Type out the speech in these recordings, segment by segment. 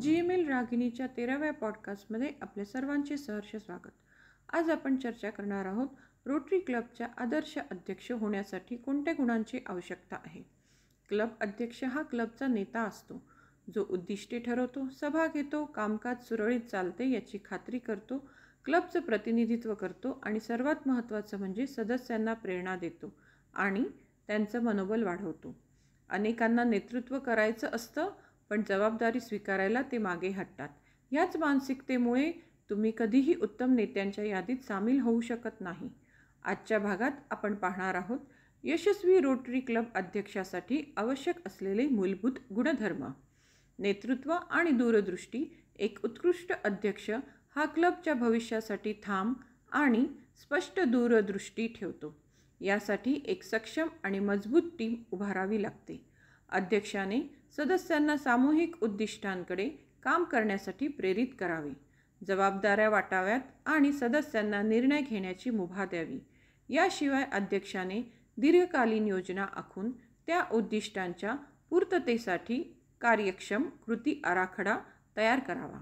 GML रागिनीच्या 13व्या पॉडकास्टमध्ये आपल्या सर्वांचे सहर्ष स्वागत. आज आपण चर्चा करणार आहोत रोटरी क्लबच्या आदर्श अध्यक्ष होण्यासाठी कोणत्या गुणांची आवश्यकता आहे. क्लब अध्यक्ष हा क्लबचा नेता असतो, जो उद्दिष्टे ठरवतो, सभा घेतो, कामकाज सुरळीत चालते याची खात्री करतो, क्लबचं प्रतिनिधित्व करतो आणि सर्वात महत्त्वाचं म्हणजे सदस्यांना प्रेरणा देतो आणि त्यांचं मनोबल वाढवतो. अनेकांना नेतृत्व करायचं असतं, पण जबाबदारी स्वीकारायला ते मागे हटतात. याच मानसिकतेमुळे तुम्ही कधीही उत्तम नेत्यांच्या यादीत सामील होऊ शकत नाही. आजच्या भागात आपण पाहणार आहोत यशस्वी रोटरी क्लब अध्यक्षासाठी आवश्यक असलेले मूलभूत गुणधर्म. नेतृत्व आणि दूरदृष्टी. एक उत्कृष्ट अध्यक्ष हा क्लबच्या भविष्यासाठी ठाम आणि स्पष्ट दूरदृष्टी ठेवतो. यासाठी एक सक्षम आणि मजबूत टीम उभारावी लागते. अध्यक्षाने सदस्यांना सामूहिक उद्दिष्टांकडे काम करण्यासाठी प्रेरित करावे, जबाबदाऱ्या वाटाव्यात आणि सदस्यांना निर्णय घेण्याची मुभा द्यावी. याशिवाय अध्यक्षाने दीर्घकालीन योजना आखून त्या उद्दिष्टांच्या पूर्ततेसाठी कार्यक्षम कृती आराखडा तयार करावा.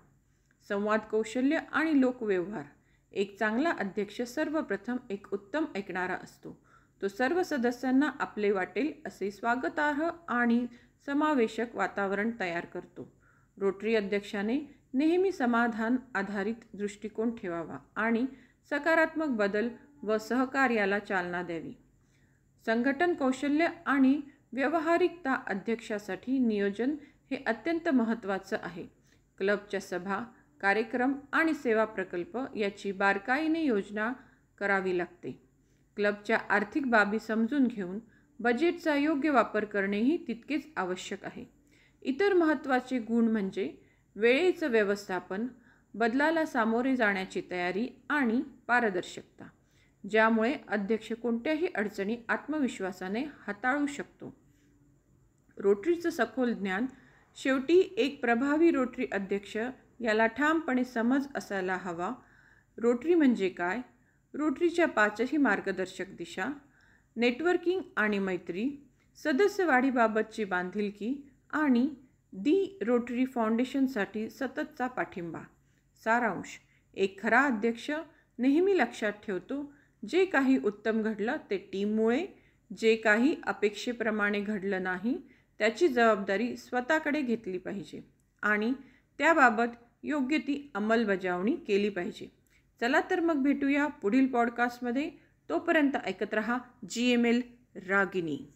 संवाद कौशल्य आणि लोकव्यवहार. एक चांगला अध्यक्ष सर्वप्रथम एक उत्तम ऐकणारा असतो. तो सर्व सदस्यांना आपले वाटेल असे स्वागतार्ह आणि समावेशक वातावरण तयार करतो. रोटरी अध्यक्षाने नेहमी समाधान आधारित दृष्टिकोन ठेवावा आणि सकारात्मक बदल व सहकार्याला चालना द्यावी. संघटन कौशल्य आणि व्यावहारिकता. अध्यक्षासाठी नियोजन हे अत्यंत महत्त्वाचं आहे. क्लबच्या सभा, कार्यक्रम आणि सेवा प्रकल्प याची बारकाईने योजना करावी लागते. क्लबच्या आर्थिक बाबी समजून घेऊन बजेटचा योग्य वापर करणेही तितकेच आवश्यक आहे. इतर महत्त्वाचे गुण म्हणजे वेळेचं व्यवस्थापन, बदलाला सामोरे जाण्याची तयारी आणि पारदर्शकता, ज्यामुळे अध्यक्ष कोणत्याही अडचणी आत्मविश्वासाने हाताळू शकतो. रोटरीचं सखोल ज्ञान. शेवटी एक प्रभावी रोटरी अध्यक्ष याला ठामपणे समज असायला हवा. रोटरी म्हणजे काय? रोटरीच्या 5ही मार्गदर्शक दिशा. नेटवर्किंग आणि मैत्री, सदस्यवाढीबाबतची बांधिलकी आणि दी रोटरी फाउंडेशनसाठी सततचा पाठिंबा. सारांश. एक खरा अध्यक्ष नेहमी लक्षात ठेवतो, जे काही उत्तम घडलं ते टीममुळे, जे काही अपेक्षेप्रमाणे घडलं नाही त्याची जबाबदारी स्वतःकडे घेतली पाहिजे आणि त्याबाबत योग्य ती अंमलबजावणी केली पाहिजे. चला तर मग भेटूया पुढील पॉडकास्टमध्ये. तोपर्यंत ऐकत रहा GML रागिनी.